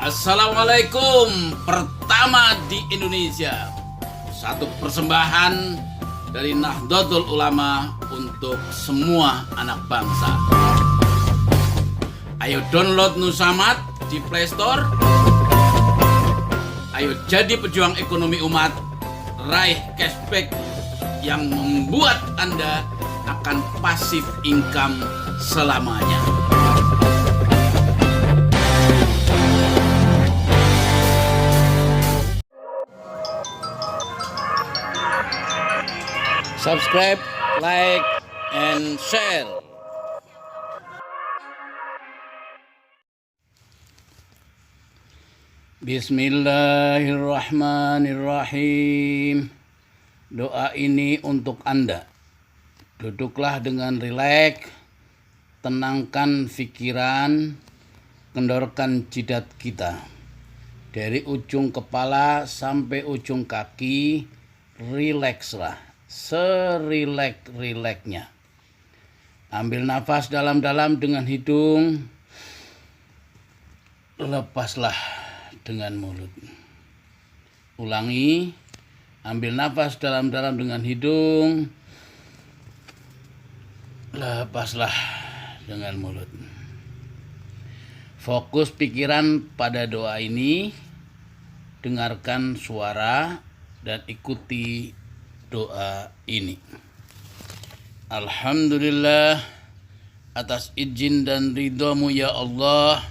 Assalamualaikum, pertama di Indonesia. Satu persembahan dari Nahdlatul Ulama untuk semua anak bangsa. Ayo download Nusamat di Play Store. Ayo jadi pejuang ekonomi umat. Raih cashback yang membuat Anda akan pasif income selamanya. Subscribe, like, and share. Bismillahirrahmanirrahim. Doa ini untuk Anda. Duduklah dengan rileks, tenangkan pikiran, kendorkan jidat kita. Dari ujung kepala sampai ujung kaki, rilekslah. Serilek-rileknya. Ambil nafas dalam-dalam dengan hidung, lepaslah dengan mulut. Ulangi, ambil nafas dalam-dalam dengan hidung, lepaslah dengan mulut. Fokus pikiran pada doa ini, dengarkan suara dan ikuti doa ini. Alhamdulillah, atas izin dan ridhamu ya Allah,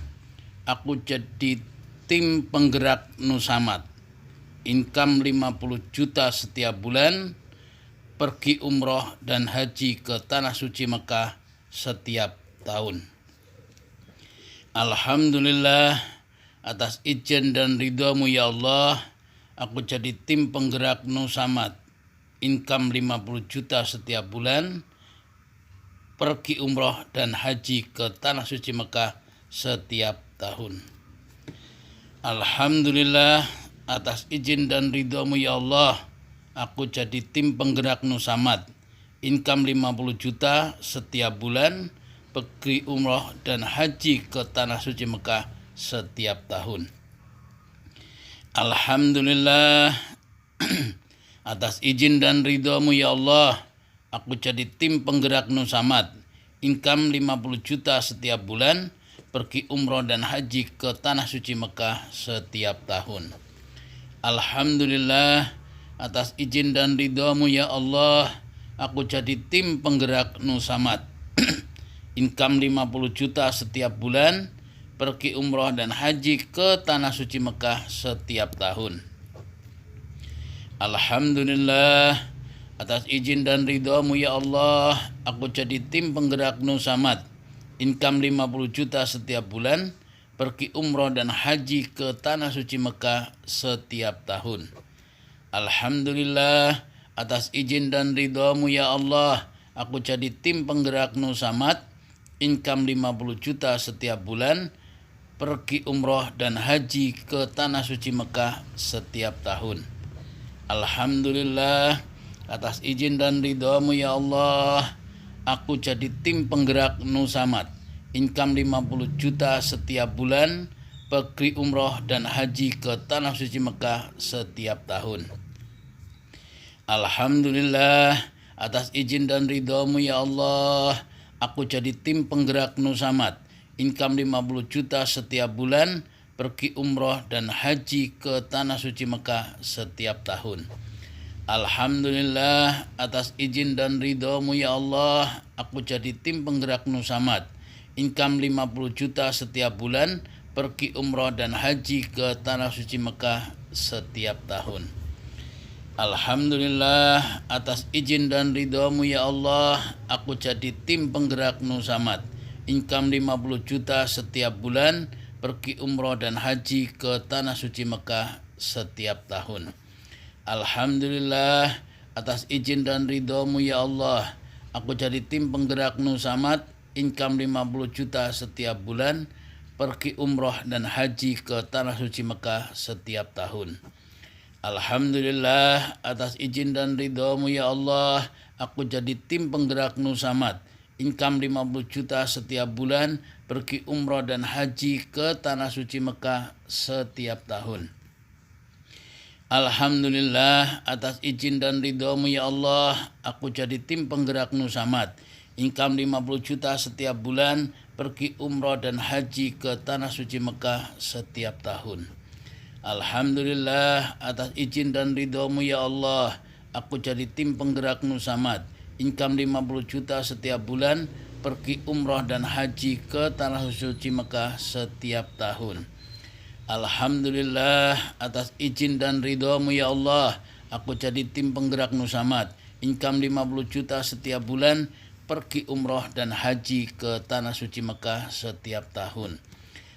aku jadi tim penggerak Nusamat. Income 50 juta setiap bulan, pergi umroh dan haji ke Tanah Suci Mekah setiap tahun. Alhamdulillah, atas izin dan ridhamu ya Allah, aku jadi tim penggerak Nusamat. Income 50 juta setiap bulan, pergi umroh dan haji ke Tanah Suci Mekah setiap tahun. Alhamdulillah, atas izin dan ridhamu ya Allah, aku jadi tim penggerak Nusamat. Income 50 juta setiap bulan, pergi umroh dan haji ke Tanah Suci Mekah setiap tahun. Alhamdulillah, atas izin dan ridhamu ya Allah, aku jadi tim penggerak Nusamat. Income 50 juta setiap bulan, pergi umroh dan haji ke Tanah Suci Mekah setiap tahun. Alhamdulillah, atas izin dan ridhamu ya Allah, aku jadi tim penggerak Nusamat. Income 50 juta setiap bulan, pergi umroh dan haji ke Tanah Suci Mekah setiap tahun. Alhamdulillah, atas izin dan ridhamu ya Allah, aku jadi tim penggerak Nusamat. Income 50 juta setiap bulan, pergi umroh dan haji ke Tanah Suci Mekah setiap tahun. Alhamdulillah, atas izin dan ridhamu ya Allah, aku jadi tim penggerak Nusamat. Income 50 juta setiap bulan, pergi umroh dan haji ke Tanah Suci Mekah setiap tahun. Alhamdulillah, atas izin dan ridhamu ya Allah, aku jadi tim penggerak Nusamat. Income 50 juta setiap bulan, pergi umroh dan haji ke Tanah Suci Mekah setiap tahun. Alhamdulillah, atas izin dan ridhamu ya Allah, aku jadi tim penggerak Nusamat. Income 50 juta setiap bulan, pergi umroh dan haji ke Tanah Suci Mekah setiap tahun. Alhamdulillah, atas izin dan ridhamu ya Allah, aku jadi tim penggerak Nusamat. Income 50 juta setiap bulan, pergi umroh dan haji ke Tanah Suci Mekah setiap tahun. Alhamdulillah, atas izin dan ridhamu ya Allah, aku jadi tim penggerak Nusamat. Income 50 juta setiap bulan, pergi umroh dan haji ke Tanah Suci Mekah setiap tahun. Alhamdulillah, atas izin dan ridhamu ya Allah, aku jadi tim penggerak Nusamat. Income 50 juta setiap bulan, pergi umroh dan haji ke Tanah Suci Mekah setiap tahun. Alhamdulillah, atas izin dan ridhamu ya Allah, aku jadi tim penggerak Nusamat. income 50 juta setiap bulan, pergi umroh dan haji ke Tanah Suci Mekah setiap tahun. Alhamdulillah atas izin dan ridhomu ya Allah, aku jadi tim penggerak Nusamad. Income 50 juta setiap bulan, pergi umroh dan haji ke Tanah Suci Mekah setiap tahun. Alhamdulillah atas izin dan ridhomu ya Allah, aku jadi tim penggerak Nusamad. Income 50 juta setiap bulan, pergi umroh dan haji ke Tanah Suci Mekah setiap tahun. Alhamdulillah atas izin dan ridhomu ya Allah, aku jadi tim penggerak Nusamad. Income 50 juta setiap bulan, pergi umroh dan haji ke Tanah Suci Mekah setiap tahun.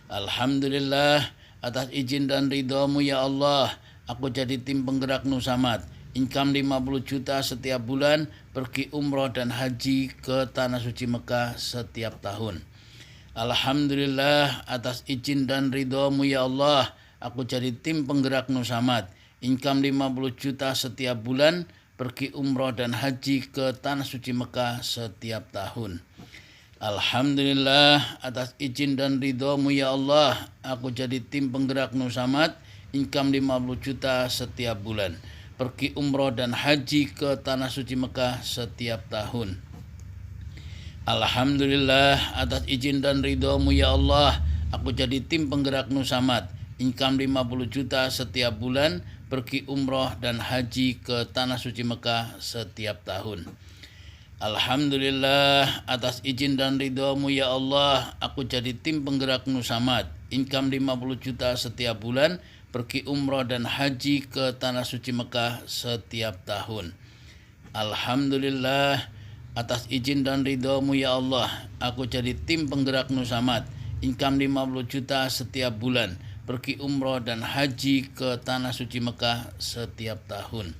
Alhamdulillah atas izin dan ridhomu ya Allah, aku jadi tim penggerak Nusamad. Income 50 juta setiap bulan, pergi umroh dan haji ke Tanah Suci Mekah setiap tahun. Alhamdulillah atas izin dan ridhomu ya Allah, aku jadi tim penggerak Nusamad. Income 50 juta setiap bulan, pergi umroh dan haji ke Tanah Suci Mekah setiap tahun. Alhamdulillah atas izin dan ridhomu ya Allah, aku jadi tim penggerak Nusamad. Income 50 juta setiap bulan, pergi umroh dan haji ke Tanah Suci Mekah setiap tahun. Alhamdulillah atas izin dan ridhomu ya Allah, aku jadi tim penggerak Nusamad. Income 50 juta setiap bulan, pergi umroh dan haji ke Tanah Suci Mekah setiap tahun. Alhamdulillah atas izin dan ridhomu ya Allah, aku jadi tim penggerak Nusamad. Income 50 juta setiap bulan, pergi umroh dan haji ke Tanah Suci Mekah setiap tahun. Alhamdulillah atas izin dan ridhomu ya Allah, aku jadi tim penggerak Nusamad. Income 50 juta setiap bulan, pergi umroh dan haji ke Tanah Suci Mekah setiap tahun.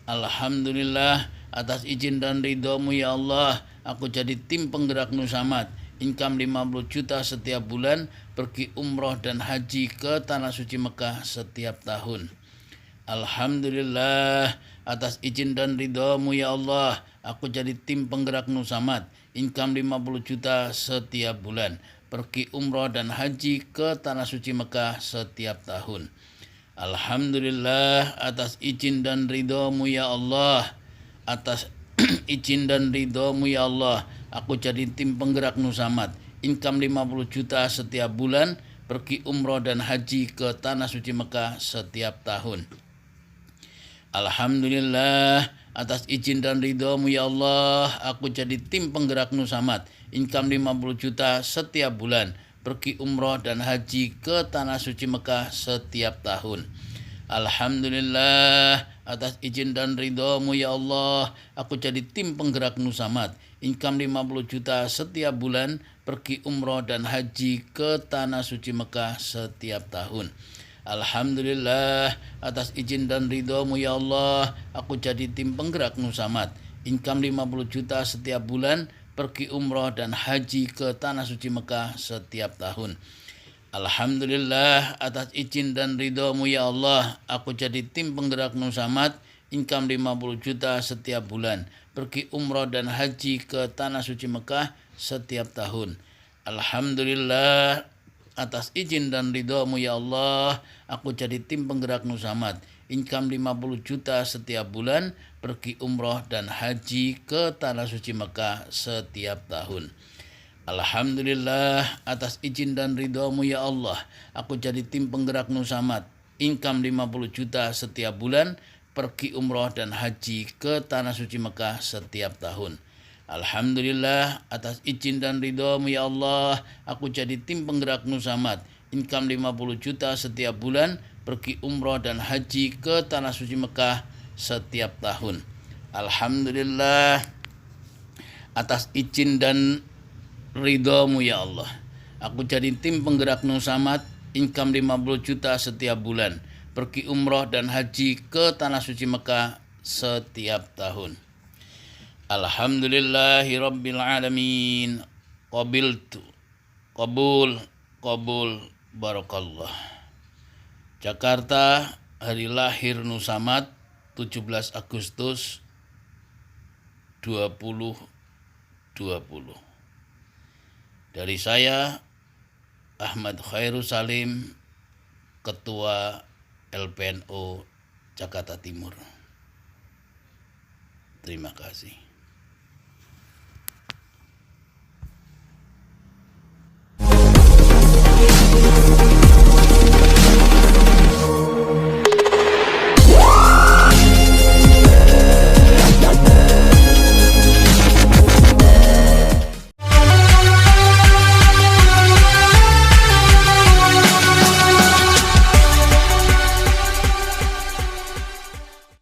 Alhamdulillah atas izin dan ridhomu ya Allah, aku jadi tim penggerak Nusamad. Income 50 juta setiap bulan, pergi umroh dan haji ke Tanah Suci Mekah setiap tahun. Alhamdulillah atas izin dan ridhomu ya Allah, aku jadi tim penggerak Nusamad. Income 50 juta setiap bulan, pergi umroh dan haji ke Tanah Suci Mekah setiap tahun. Alhamdulillah atas izin dan ridhomu ya Allah, atas izin dan ridhomu ya Allah, aku jadi tim penggerak Nusamad. Income 50 juta setiap bulan, pergi umroh dan haji ke Tanah Suci Mekah setiap tahun. Alhamdulillah atas izin dan ridhomu ya Allah, aku jadi tim penggerak Nusamad. Income 50 juta setiap bulan, pergi umroh dan haji ke Tanah Suci Mekah setiap tahun. Alhamdulillah atas izin dan ridhomu ya Allah, aku jadi tim penggerak Nusamad. Income 50 juta setiap bulan, pergi umroh dan haji ke Tanah Suci Mekah setiap tahun. Alhamdulillah atas izin dan ridhomu ya Allah, aku jadi tim penggerak Nusamad. Income 50 juta setiap bulan, pergi umroh dan haji ke Tanah Suci Mekah setiap tahun. Alhamdulillah atas izin dan ridhomu ya Allah, aku jadi tim penggerak Nusamad. Income 50 juta setiap bulan, pergi umroh dan haji ke Tanah Suci Mekah setiap tahun. Alhamdulillah atas izin dan ridhomu ya Allah, aku jadi tim penggerak Nusamad. Income 50 juta setiap bulan, pergi umroh dan haji ke Tanah Suci Mekah setiap tahun. Alhamdulillah atas izin dan ridhomu ya Allah, aku jadi tim penggerak Nusamad. Income 50 juta setiap bulan, pergi umroh dan haji ke Tanah Suci Mekah setiap tahun. Alhamdulillah atas izin dan ridhomu ya Allah, aku jadi tim penggerak Nusamad. Income 50 juta setiap bulan, pergi umroh dan haji ke Tanah Suci Mekah setiap tahun. Alhamdulillah atas izin dan ridhomu ya Allah, aku jadi tim penggerak Nusamad. Income 50 juta setiap bulan, pergi umroh dan haji ke Tanah Suci Mekah setiap tahun. Alhamdulillahi Rabbil Alamin. Qabiltu. Qabul. Barakallah. Jakarta, hari lahir Nusamad 17 Agustus 2020. Dari saya, Ahmad Khairul Salim, Ketua LPNO Jakarta Timur. Terima kasih.